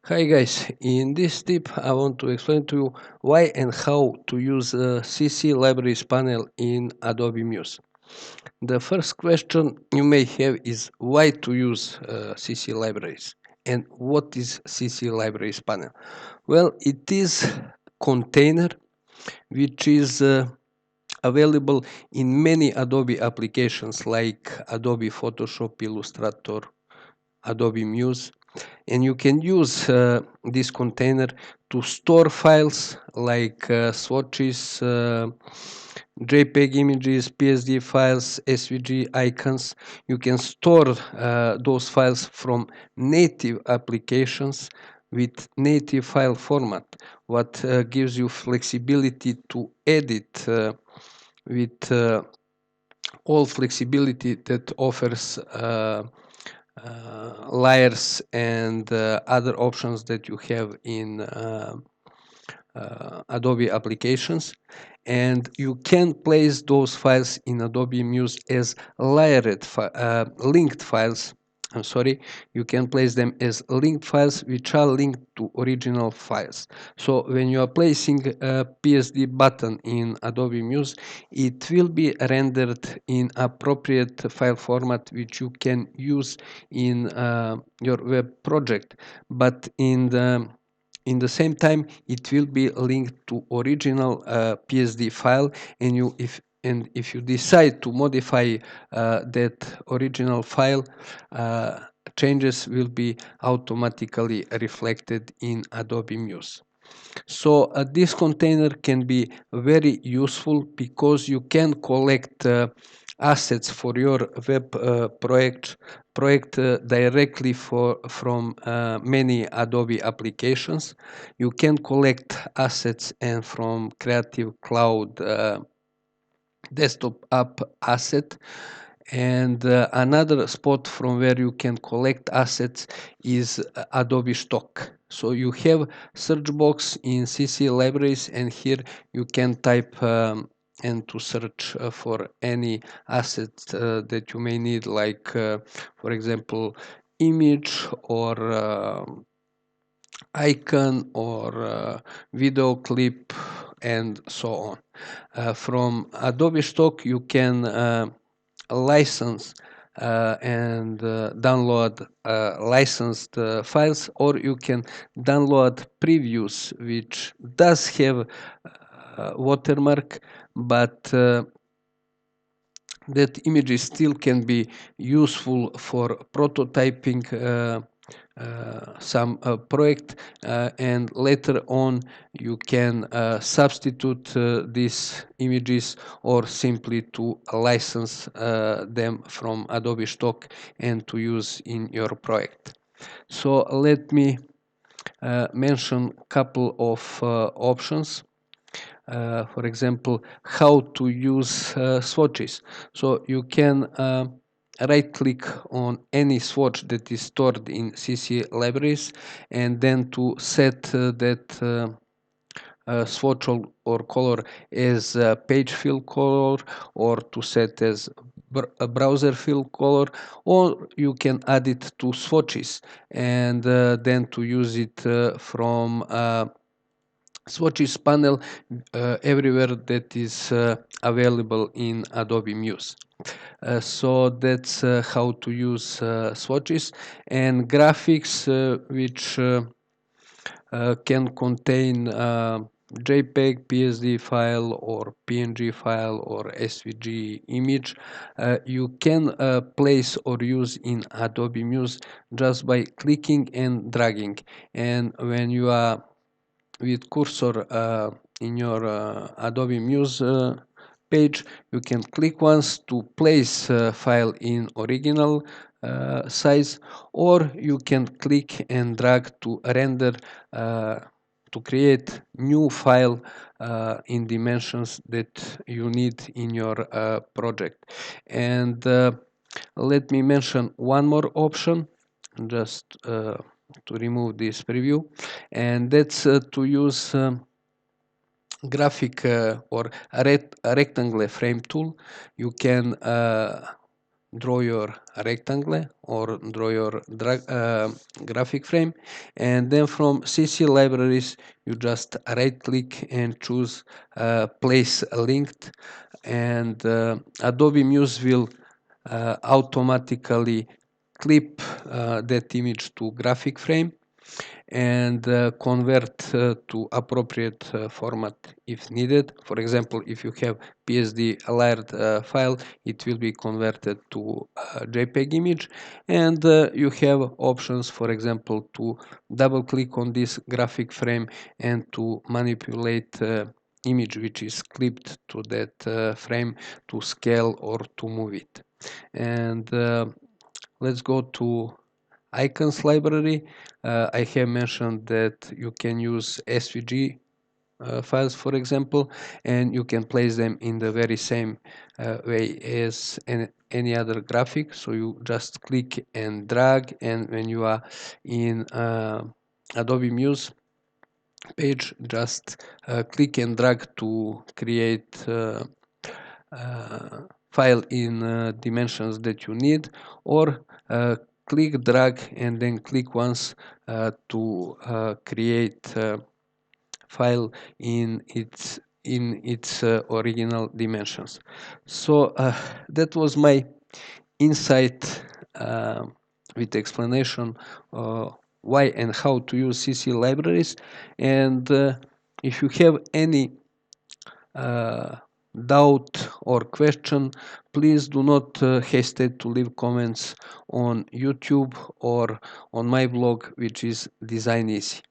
Hi guys, in this tip I want to explain to you why and how to use CC Libraries panel in Adobe Muse. The first question you may have is why to use CC Libraries and what is CC Libraries panel? Well, it is container which is available in many Adobe applications like Adobe Photoshop, Illustrator, Adobe Muse, and you can use this container to store files like swatches, JPEG images, PSD files, SVG icons. You can store those files from native applications with native file format, what gives you flexibility to edit with all flexibility that offers layers and other options that you have in Adobe applications, and you can place those files in Adobe Muse as linked files. I'm sorry, you can place them as linked files which are linked to original files. So when you are placing a PSD button in Adobe Muse, it will be rendered in appropriate file format which you can use in your web project, but in the same time it will be linked to original PSD file, and if you decide to modify that original file, changes will be automatically reflected in Adobe Muse. So this container can be very useful because you can collect assets for your web project directly from many Adobe applications. You can collect assets and from Creative Cloud desktop app asset. And another spot from where you can collect assets is Adobe Stock. So you have search box in CC libraries, and here you can type and to search for any asset that you may need, like for example image or icon or video clip and so on. From Adobe Stock you can license and download licensed files, or you can download previews which does have watermark, but that images still can be useful for prototyping some project, and later on you can substitute these images or simply to license them from Adobe Stock and to use in your project. So let me mention a couple of options. For example, how to use swatches. So you can right click on any swatch that is stored in CC libraries, and then to set that swatch or color as page fill color, or to set as a browser fill color, or you can add it to swatches and then to use it from Swatches panel everywhere that is available in Adobe Muse. So that's how to use swatches, and graphics which can contain JPEG, PSD file, or PNG file, or SVG image. You can place or use in Adobe Muse just by clicking and dragging, and when you are with cursor in your Adobe Muse page, you can click once to place file in original size, or you can click and drag to render to create new file in dimensions that you need in your project. And let me mention one more option, just to remove this preview, and that's to use graphic or a rectangle frame tool. You can draw your rectangle or draw your graphic frame, and then from CC libraries you just right click and choose place linked, and Adobe Muse will automatically clip that image to graphic frame and convert to appropriate format if needed. For example, if you have PSD layered file, it will be converted to JPEG image, and you have options, for example, to double click on this graphic frame and to manipulate image which is clipped to that frame to scale or to move it. And let's go to icons library. I have mentioned that you can use SVG files, for example, and you can place them in the very same way as any other graphic. So you just click and drag, and when you are in Adobe Muse page, just click and drag to create file in dimensions that you need, or click, drag, and then click once to create file in its original dimensions. So that was my insight with explanation why and how to use CC libraries. And if you have any uh, doubt or question, please do not hesitate to leave comments on YouTube or on my blog, which is Design Easy.